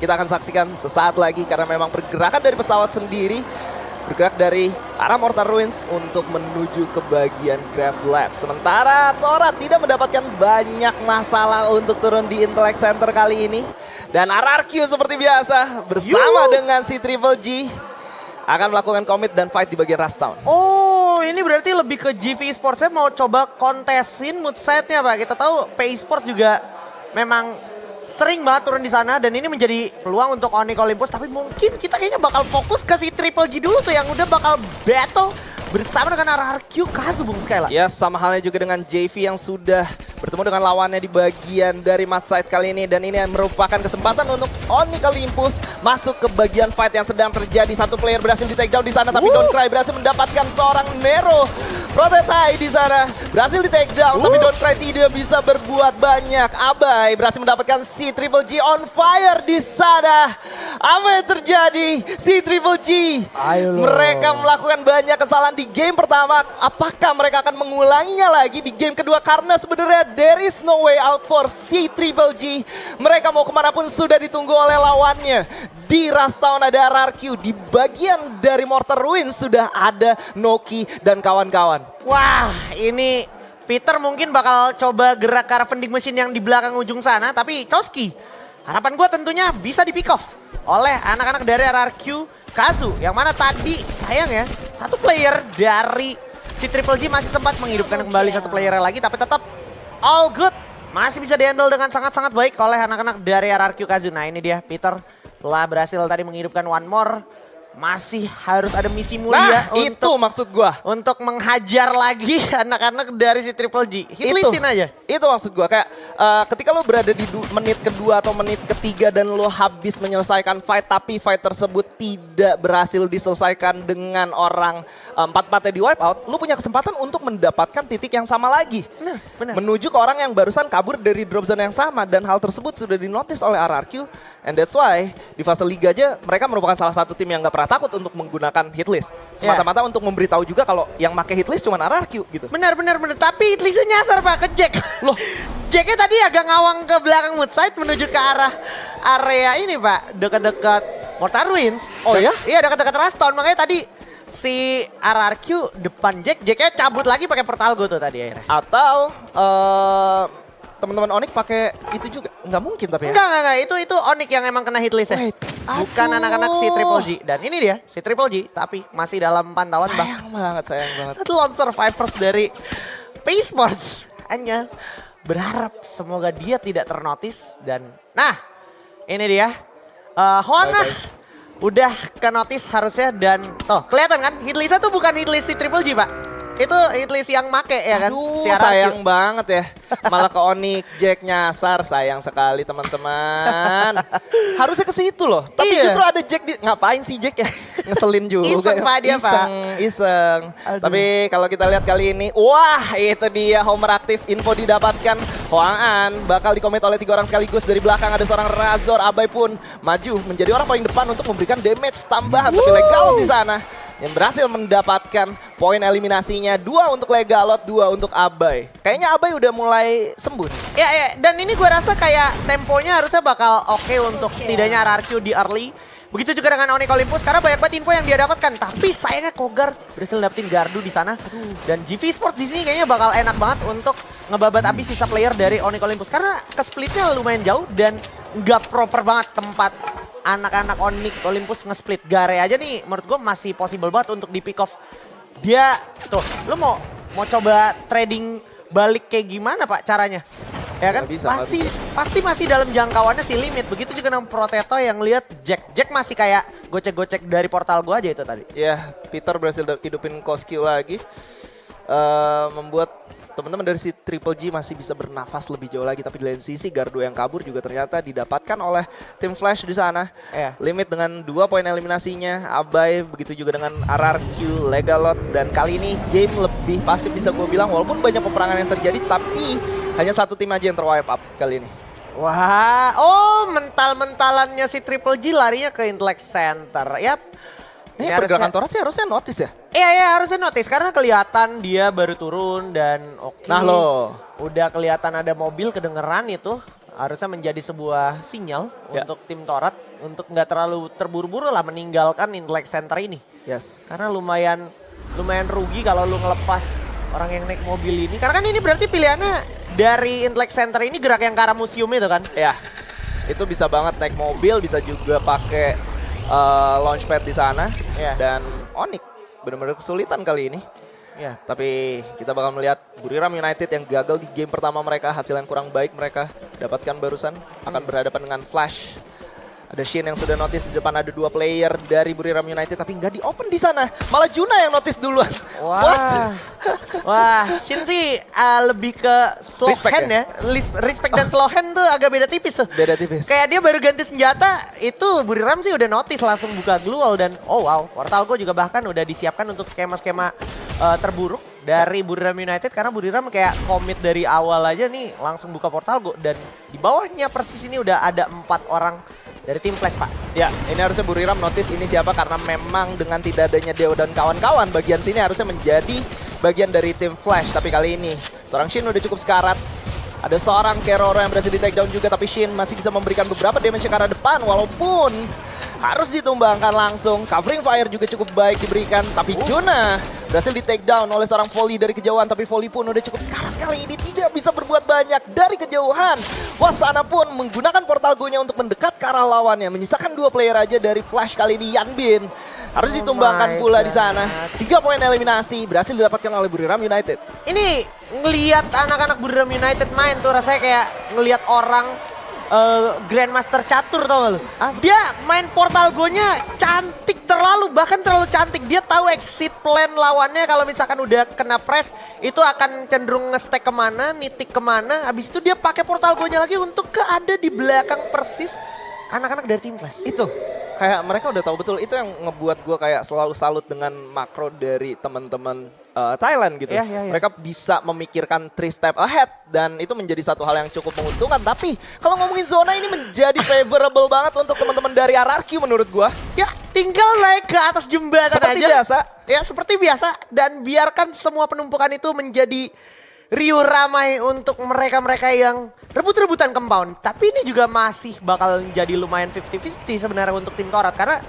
kita akan saksikan sesaat lagi karena memang pergerakan dari pesawat sendiri bergerak dari arah Mortar Ruins untuk menuju ke bagian Grav Lab. Sementara Tora tidak mendapatkan banyak masalah untuk turun di Intellect Center kali ini. Dan RRQ seperti biasa bersama dengan si Triple G akan melakukan commit dan fight di bagian Rust Town. Oh, ini berarti lebih ke GV Esports. Saya mau coba kontesin mood set-nya, Pak. Kita tahu PI Sports juga memang sering banget turun di sana dan ini menjadi peluang untuk Onyx Olympus. Tapi mungkin kita kayaknya bakal fokus ke si Triple G dulu tuh yang udah bakal battle bersama dengan RRQ Kazu, Bung Skyla. Ya, sama halnya juga dengan JV yang sudah bertemu dengan lawannya di bagian dari match side kali ini. Dan ini merupakan kesempatan untuk Onyx Olympus masuk ke bagian fight yang sedang terjadi. Satu player berhasil di take down di sana, tapi Don't Cry berhasil mendapatkan seorang Nero. Protetai di sana berhasil di take down, tapi Don't Cry tidak bisa berbuat banyak. Abai berhasil mendapatkan si Triple G on fire di sana. Apa yang terjadi? Si Triple G mereka melakukan banyak kesalahan di game pertama. Apakah mereka akan mengulanginya lagi di game kedua? Karena sebenarnya there is no way out for si Triple G. Mereka mau kemanapun sudah ditunggu oleh lawannya. Di Rust Town ada RRQ, di bagian dari Mortar Ruins sudah ada Noki dan kawan-kawan. Wah, ini Peter mungkin bakal coba gerak ke arah vending machine yang di belakang ujung sana. Tapi Chosky, harapan gue tentunya bisa di pick off oleh anak-anak dari RRQ Kazu. Yang mana tadi sayang ya, satu player dari si Triple G masih sempat menghidupkan kembali satu player lagi. Tapi tetap all good, masih bisa di-handle dengan sangat-sangat baik oleh anak-anak dari RRQ Kazu. Nah ini dia Peter setelah berhasil tadi menghidupkan one more. Masih harus ada misi mulia itu maksud gua. Untuk menghajar lagi anak-anak dari si Triple G. Hitlistin aja. Itu maksud gua, kayak ketika lo berada di menit kedua atau menit ketiga dan lo habis menyelesaikan fight, tapi fight tersebut tidak berhasil diselesaikan dengan orang 4-4-nya di wipe out, lo punya kesempatan untuk mendapatkan titik yang sama lagi. Benar. Menuju ke orang yang barusan kabur dari drop zone yang sama, dan hal tersebut sudah dinotis oleh RRQ. And that's why di fase liga aja mereka merupakan salah satu tim yang gak pernah takut untuk menggunakan hitlist. Semata-mata untuk memberitahu juga kalau yang pakai hitlist cuma RRQ gitu. Benar. Tapi hitlistnya nyasar Pak ke Jack. Loh, Jacknya tadi agak ngawang ke belakang mid side menuju ke arah area ini Pak. Dekat-dekat Mortar Ruins. Oh ya? Iya, dekat-dekat Rust Town. Makanya tadi si RRQ depan Jacknya cabut lagi pakai portal go tuh tadi akhirnya. Atau teman-teman Onyx pakai itu juga? Nggak mungkin tapi ya? Enggak. Itu Onyx yang emang kena hitlistnya. Bukan anak-anak si Triple G. Dan ini dia, si Triple G. Tapi masih dalam pantauan sayang banget. Satu lone survivors dari PI Sports. Hanya berharap semoga dia tidak ternotis. Dan nah, ini dia. Hoana udah ke notice harusnya. Dan tuh, kelihatan kan? Hitlistnya tuh bukan hitlist si Triple G, Pak. Itu hitlist yang make ya kan? Aduh, sayang banget ya. Malah ke Onyx, Jack nyasar. Sayang sekali teman-teman. Harusnya ke situ loh. Tapi justru ada Jack di... Ngapain sih Jack ya? Ngeselin juga. Iseng Pak dia Pak. Iseng. Tapi kalau kita lihat kali ini, wah itu dia Homer aktif. Info didapatkan. Hoang-an bakal dikomit oleh 3 orang sekaligus. Dari belakang ada seorang Razor. Abai pun maju menjadi orang paling depan untuk memberikan damage tambahan. Tapi Legalot di sana yang berhasil mendapatkan poin eliminasinya. 2 untuk Legalot, 2 untuk Abai. Kayaknya Abai udah mulai sembuh. Ya, dan ini gue rasa kayak temponya harusnya bakal oke untuk setidaknya RRQ di early. Begitu juga dengan Onyx Olympus karena banyak banget info yang dia dapatkan. Tapi sayangnya Kogar berhasil dapetin Gardu di sana. Dan GV Sports di sini kayaknya bakal enak banget untuk ngebabat abis sisa player dari Onyx Olympus. Karena ke-splitnya lumayan jauh dan nggak proper banget tempat anak-anak Onyx Olympus nge-split. Gare aja nih menurut gue masih possible banget untuk di pick off. Dia tuh, lu mau coba trading balik kayak gimana Pak caranya? Ya kan? Pasti masih dalam jangkauannya si limit. Begitu juga dengan Proteto yang lihat Jack masih kayak gocek-gocek dari portal gua aja itu tadi. Ya, Peter berhasil hidupin Koski lagi. Membuat teman-teman dari si Triple G masih bisa bernafas lebih jauh lagi. Tapi di lain sisi Gardu yang kabur juga ternyata didapatkan oleh tim Flash di sana. Limit dengan 2 poin eliminasinya. Abai begitu juga dengan RRQ, Legalot. Dan kali ini game lebih pasif bisa gue bilang. Walaupun banyak peperangan yang terjadi tapi hanya satu tim aja yang terwipe up kali ini. Wah, mental-mentalannya si Triple G larinya ke Intellect Center. Yap. Ini pergerakan Torat sih harusnya notice ya? Iya harusnya notice karena kelihatan dia baru turun dan oke. Nah lo. Udah kelihatan ada mobil kedengeran itu. harusnya menjadi sebuah sinyal Ya. untuk tim Torat untuk nggak terlalu terburu-buru lah meninggalkan Intellect Center ini. Yes. Karena lumayan rugi kalau lu ngelepas orang yang naik mobil ini. Karena kan ini berarti pilihannya dari Intellect Center ini gerak yang ke arah museum itu kan. Ya, itu bisa banget naik mobil, bisa juga pakai launchpad di sana. Ya. Dan Onyx benar-benar kesulitan kali ini. Ya. Tapi kita bakal melihat Buriram United yang gagal di game pertama mereka, hasil yang kurang baik mereka dapatkan barusan, akan berhadapan dengan Flash. Ada Shin yang sudah notice di depan ada 2 player dari Buriram United tapi nggak di open di sana. Malah Juna yang notice duluan. What? Wah, Shin sih lebih ke slow Respect hand ya. Respect dan slow hand tuh agak beda tipis tuh. Beda tipis. Kayak dia baru ganti senjata, itu Buriram sih udah notice langsung buka glue wall dan oh wow, Portal Go juga bahkan udah disiapkan untuk skema-skema terburuk dari Buriram United karena Buriram kayak komit dari awal aja nih langsung buka Portal Go dan di bawahnya persis ini udah ada 4 orang dari tim Flash, Pak. Ya, ini harusnya Buriram notice ini siapa karena memang dengan tidak adanya Deo dan kawan-kawan bagian sini harusnya menjadi bagian dari tim Flash. Tapi kali ini seorang Shin udah cukup sekarat. Ada seorang Keroro yang berhasil di take down juga tapi Shin masih bisa memberikan beberapa damage ke arah depan walaupun harus ditumbangkan langsung. Covering fire juga cukup baik diberikan tapi Juna berhasil di take down oleh seorang volley dari kejauhan tapi volley pun udah cukup sekarat kali ini tidak bisa berbuat banyak dari kejauhan. Wasana pun menggunakan portal go-nya untuk mendekat ke arah lawannya menyisakan 2 player aja dari Flash kali ini Yanbin. Harus ditumbangkan pula di sana. 3 poin eliminasi berhasil didapatkan oleh Buriram United. Ini ngelihat anak-anak Buriram United main tuh rasanya kayak ngelihat orang Grandmaster catur tau gak lu? Dia main Portal Go-nya cantik terlalu, bahkan terlalu cantik. Dia tahu exit plan lawannya kalau misalkan udah kena press itu akan cenderung nge-stack kemana, nitik kemana. Habis itu dia pakai Portal Go-nya lagi untuk ada di belakang persis anak-anak dari tim Flash. Itu kayak mereka udah tahu betul, itu yang ngebuat gue kayak selalu salut dengan makro dari teman-teman Thailand gitu. Iya, iya, iya. Mereka bisa memikirkan 3 step ahead dan itu menjadi satu hal yang cukup menguntungkan. Tapi kalau ngomongin zona ini menjadi favorable banget untuk teman-teman dari RRQ menurut gue. Ya tinggal naik ke atas jembatan Seperti aja. biasa. Ya seperti biasa dan biarkan semua penumpukan itu menjadi riuh ramai untuk mereka-mereka yang rebut-rebutan compound. Tapi ini juga masih bakal jadi lumayan 50-50 sebenarnya untuk tim Torat karena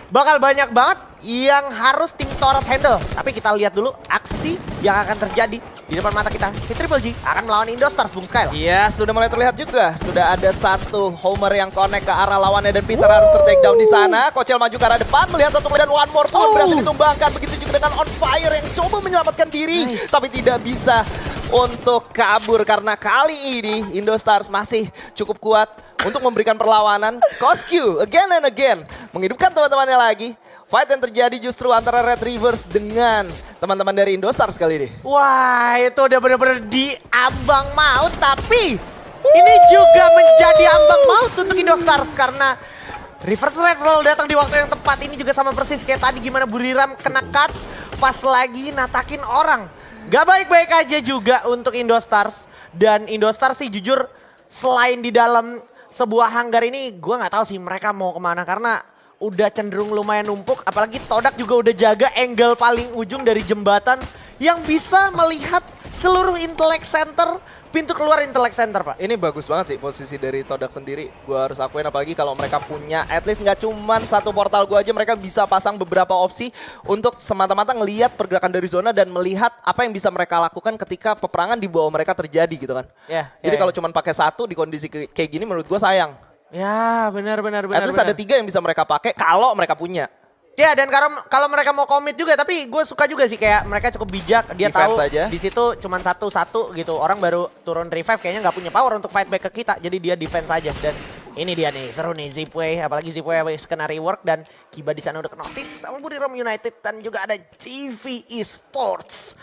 bakal banyak banget yang harus tim Torat handle. Tapi kita lihat dulu aksi yang akan terjadi di depan mata kita. Si Triple G akan melawan Indostars, Bung Sky. Iya, sudah mulai terlihat juga. Sudah ada satu homer yang connect ke arah lawannya dan Peter harus ter-take down di sana. Kocel maju ke arah depan, melihat satu dan one more pun berhasil ditumbangkan. Begitu juga dengan On Fire yang coba menyelamatkan diri. Tapi tidak bisa untuk kabur karena kali ini Indostars masih cukup kuat untuk memberikan perlawanan. Cosq again and again menghidupkan teman-temannya lagi. Fight yang terjadi justru antara Red Rivers dengan teman-teman dari Indostars kali ini. Wah, itu udah bener-bener di ambang maut, tapi ini juga menjadi ambang maut untuk Indostars karena Reverse Red datang di waktu yang tepat. Ini juga sama persis kayak tadi gimana Buriram kena cut pas lagi natakin orang. Gak baik-baik aja juga untuk Indostars. Dan Indostars sih jujur selain di dalam sebuah hanggar ini gue gak tahu sih mereka mau kemana karena udah cenderung lumayan numpuk, apalagi Todak juga udah jaga angle paling ujung dari jembatan yang bisa melihat seluruh Intellect Center, pintu keluar Intellect Center, Pak. Ini bagus banget sih posisi dari Todak sendiri. Gua harus akuin apalagi kalau mereka punya at least nggak cuman satu portal gua aja, mereka bisa pasang beberapa opsi untuk semata-mata ngelihat pergerakan dari zona dan melihat apa yang bisa mereka lakukan ketika peperangan di bawah mereka terjadi gitu kan. Jadi kalau cuman pakai satu di kondisi kayak gini menurut gua sayang. Ya, benar. At least ada 3 yang bisa mereka pakai kalau mereka punya. Ya, dan kalau mereka mau komit juga, tapi gue suka juga sih kayak mereka cukup bijak. Dia Defense tahu aja. di situ cuma satu gitu. Orang baru turun revive kayaknya nggak punya power untuk fight back ke kita. Jadi dia defense aja. Dan ini dia nih, seru nih Zipway. Apalagi Zipway habis kena rework dan Kiba di sana udah kena notice sama Buriram United. Dan juga ada GV Esports.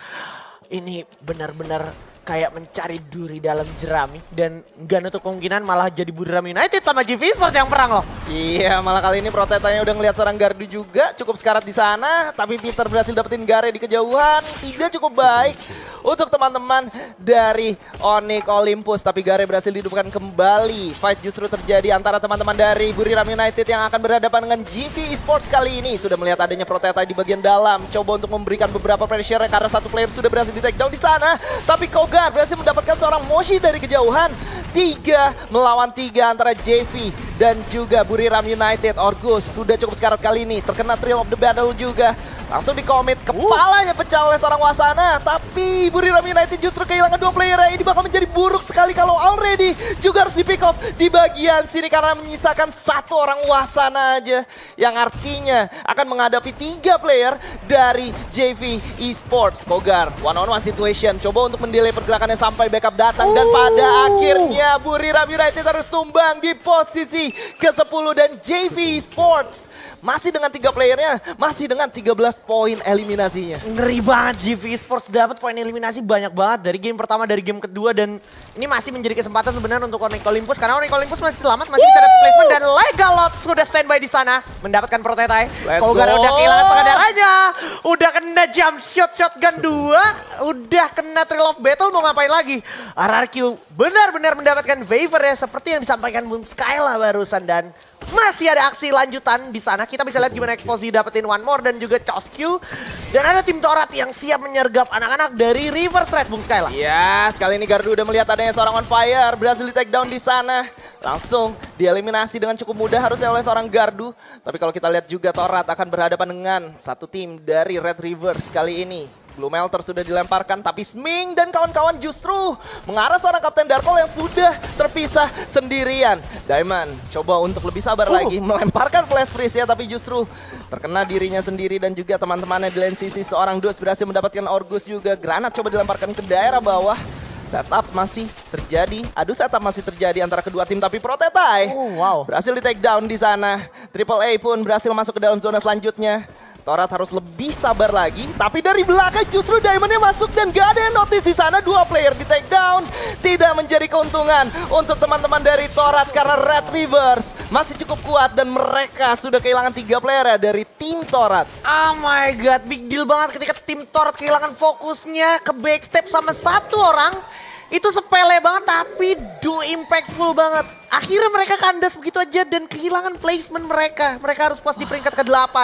Ini benar-benar kayak mencari duri dalam jerami dan nggak nutup kemungkinan malah jadi Buriram United sama GV Esports yang perang loh. Iya, malah kali ini Protetanya udah ngelihat seorang gardu juga, cukup sekarat di sana, tapi Peter berhasil dapetin Gare di kejauhan, tidak cukup baik untuk teman-teman dari Onyx Olympus, tapi Gare berhasil dihidupkan kembali. Fight justru terjadi antara teman-teman dari Buriram United yang akan berhadapan dengan GV Esports kali ini. Sudah melihat adanya Proteta di bagian dalam, coba untuk memberikan beberapa pressure karena satu player sudah berhasil di take down di sana, tapi Kogar berhasil mendapatkan seorang Moshi dari kejauhan. 3 melawan 3 antara JV dan juga Buriram United. Orgus sudah cukup sekarat kali ini, terkena Thrill of the Battle juga. Langsung dikomit, kepalanya pecah oleh seorang Wasana. Tapi Buriram United justru kehilangan 2 player. Ini bakal menjadi buruk sekali kalau already juga harus di pick off di bagian sini karena menyisakan 1 orang Wasana aja. Yang artinya akan menghadapi 3 player dari JV Esports. Kogar, one-on-one situation. Coba untuk mendelay pergerakannya sampai backup datang. Dan pada akhirnya Buriram United harus tumbang di posisi ke-10. Dan JV Esports masih dengan 3 playernya, masih dengan 13 poin eliminasinya. Ngeri banget GV Esports dapat poin eliminasi banyak banget dari game pertama, dari game kedua, dan ini masih menjadi kesempatan sebenarnya untuk Onyx Olympus karena Onyx Olympus masih selamat, masih bisa dapat placement dan Legalot sudah standby di sana mendapatkan Protetai. Kogar udah kehilangan setengah darahnya, udah kena jump shot shotgun 2, udah kena Thrill of Battle, mau ngapain lagi? RRQ benar-benar mendapatkan favor ya seperti yang disampaikan Bung Skyla barusan, dan masih ada aksi lanjutan di sana. Kita bisa lihat gimana Exposy dapetin one more dan juga Chosky. Dan ada tim Torat yang siap menyergap anak-anak dari Reverse Red, Bung Skyla. Ya, sekali ini Gardu udah melihat adanya seorang on fire, berhasil di take down di sana. Langsung dieliminasi dengan cukup mudah harusnya oleh seorang Gardu. Tapi kalau kita lihat juga Torat akan berhadapan dengan satu tim dari Red Reverse kali ini. Blue Melter sudah dilemparkan, tapi Sming dan kawan-kawan justru mengarah seorang Kapten Darkol yang sudah terpisah sendirian. Diamond coba untuk lebih sabar lagi, melemparkan flash freeze ya, tapi justru terkena dirinya sendiri dan juga teman-temannya di lane sisi. Seorang Dus berhasil mendapatkan Orgus juga. Granat coba dilemparkan ke daerah bawah. Setup masih terjadi, adu setup masih terjadi antara kedua tim, tapi Protetai berhasil di take down di sana. Triple A pun berhasil masuk ke dalam zona selanjutnya. Torat harus lebih sabar lagi, tapi dari belakang justru Diamondnya masuk dan gak ada yang notice di sana. 2 player di take down, tidak menjadi keuntungan untuk teman-teman dari Torat karena Red Rivers masih cukup kuat dan mereka sudah kehilangan 3 player ya dari tim Torat. Oh my god, big deal banget ketika tim Torat kehilangan fokusnya ke backstep sama 1 orang. Itu sepele banget tapi do impactful banget. Akhirnya mereka kandas begitu aja dan kehilangan placement mereka. Mereka harus pas di peringkat ke-8.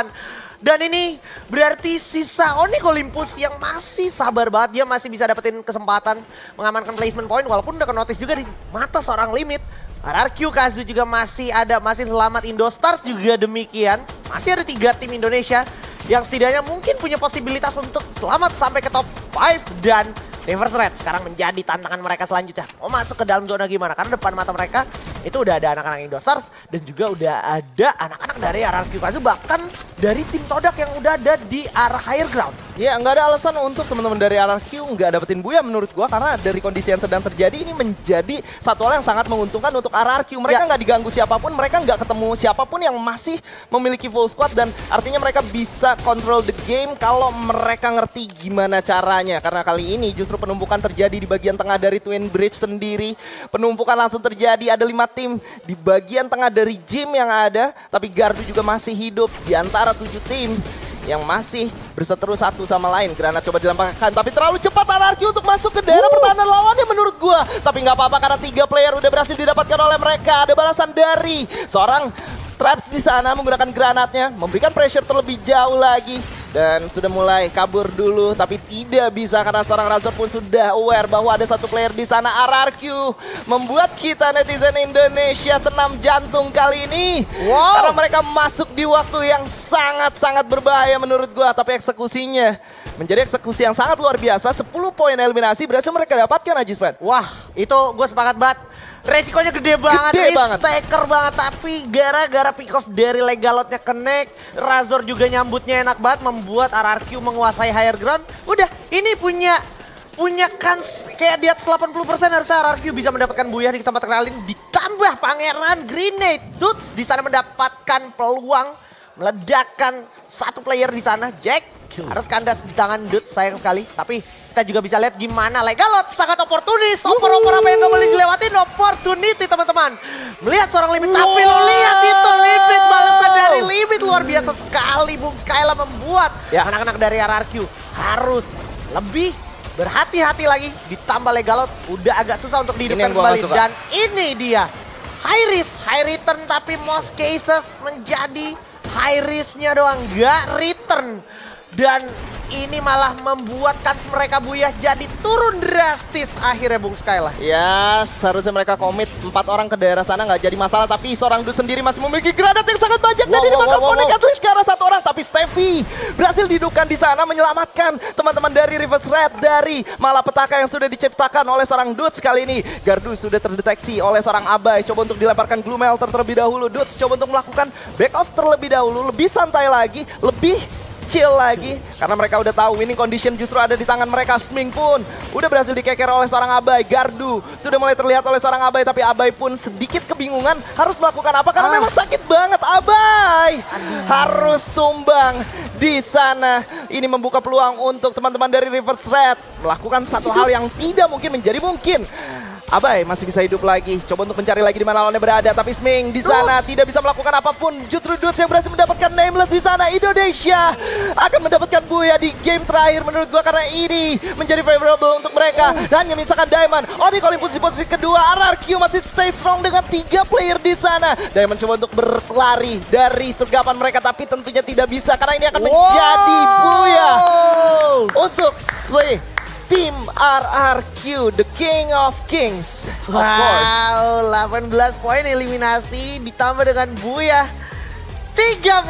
Dan ini berarti sisa Onyx Olympus yang masih sabar banget. Dia masih bisa dapetin kesempatan mengamankan placement point walaupun udah ke-notice juga di mata seorang Limit. RRQ Kazu juga masih ada, masih selamat. Indostars juga demikian. Masih ada 3 tim Indonesia yang setidaknya mungkin punya posibilitas untuk selamat sampai ke top 5. Dan Reverse Red sekarang menjadi tantangan mereka selanjutnya. Mau masuk ke dalam zona gimana? Karena depan mata mereka itu udah ada anak-anak Indostars dan juga udah ada anak-anak dari RRQ Kazu, bahkan dari tim Todak yang udah ada di arah higher ground. Ya, nggak ada alasan untuk teman-teman dari RRQ nggak dapetin Buya menurut gua, karena dari kondisi yang sedang terjadi ini menjadi satu hal yang sangat menguntungkan untuk RRQ. Mereka nggak diganggu siapapun, mereka nggak ketemu siapapun yang masih memiliki full squad, dan artinya mereka bisa control the game kalau mereka ngerti gimana caranya. Karena kali ini justru penumpukan terjadi di bagian tengah dari Twin Bridge sendiri. Penumpukan langsung terjadi, ada 5 tim di bagian tengah dari gym yang ada, tapi Gardu juga masih hidup di antara 7 tim yang masih berseteru satu sama lain. Granat coba dilemparkan, tapi terlalu cepat RRQ untuk masuk ke daerah pertahanan lawannya menurut gua. Tapi nggak apa-apa karena 3 player udah berhasil didapatkan oleh mereka. Ada balasan dari seorang Traps di sana menggunakan granatnya, memberikan pressure terlebih jauh lagi. Dan sudah mulai kabur dulu, tapi tidak bisa karena seorang Razor pun sudah aware bahwa ada 1 player di sana. RRQ membuat kita netizen Indonesia senam jantung kali ini. Karena mereka masuk di waktu yang sangat-sangat berbahaya menurut gua, tapi eksekusinya menjadi eksekusi yang sangat luar biasa. 10 poin eliminasi berhasil mereka dapatkan, Ajispan. Wah, itu gue sepakat banget. Resikonya gede banget, taker banget, tapi gara-gara pick off dari Legalotnya connect, Razor juga nyambutnya enak banget, membuat RRQ menguasai higher ground. Udah, ini punya kans kayak di atas 80% harusnya RRQ bisa mendapatkan Buyah di kesempatan kali ini. Ditambah Pangeran Grenade Dudes di sana mendapatkan peluang meledakkan 1 player di sana. Jack harus kandas di tangan Dudes, sayang sekali, tapi kita juga bisa lihat gimana Legalot sangat oportunis. Opor-opor apa yang gak boleh dilewatin, opportunity teman-teman. Melihat seorang Limit, tapi lo lihat itu Limit lihat sesekali Bung Skyla membuat Ya. anak-anak dari RRQ harus lebih berhati-hati lagi. Ditambah Legalot udah agak susah untuk Ini dihidupkan yang gua nggak kembali. suka. Dan ini dia. High risk, high return, tapi most cases menjadi high risknya doang, gak return. Dan ini malah membuat kans mereka Buyah jadi turun drastis akhirnya Bung Skyla. Ya, seharusnya mereka komit 4 orang ke daerah sana nggak jadi masalah, tapi seorang dude sendiri masih memiliki granat yang sangat banyak dan Wow, ini wow, bakal wow, connect wow. at least ke arah 1 orang, tapi Steffi berhasil dihidupkan di sana menyelamatkan teman-teman dari Reverse Red dari malapetaka yang sudah diciptakan oleh seorang Dudes kali ini. Gardu sudah terdeteksi oleh seorang Abai, coba untuk dilemparkan Glue Melter terlebih dahulu. Dudes coba untuk melakukan back off terlebih dahulu, lebih santai lagi, lebih chill lagi karena mereka udah tahu winning condition justru ada di tangan mereka. Sming pun udah berhasil dikeker oleh seorang Abai. Gardu sudah mulai terlihat oleh seorang Abai, tapi Abai pun sedikit kebingungan harus melakukan apa karena memang sakit banget. Abai harus tumbang di sana. Ini membuka peluang untuk teman-teman dari Reverse Red melakukan satu hal yang tidak mungkin menjadi mungkin. Abai masih bisa hidup lagi, coba untuk mencari lagi di mana lawannya berada, tapi Sming di sana tidak bisa melakukan apapun. Justru Dudes yang berhasil mendapatkan Nameless di sana. Indonesia akan mendapatkan Buyah di game terakhir menurut gua karena ini menjadi favorable untuk mereka. Dan hanya misalkan Diamond, Onyx Olympus di posisi kedua, RRQ masih stay strong dengan 3 player di sana. Diamond coba untuk berlari dari sergapan mereka, tapi tentunya tidak bisa karena ini akan menjadi Buyah untuk tim RRQ, the King of Kings, of course. Wow, 18 poin eliminasi ditambah dengan Buyah 30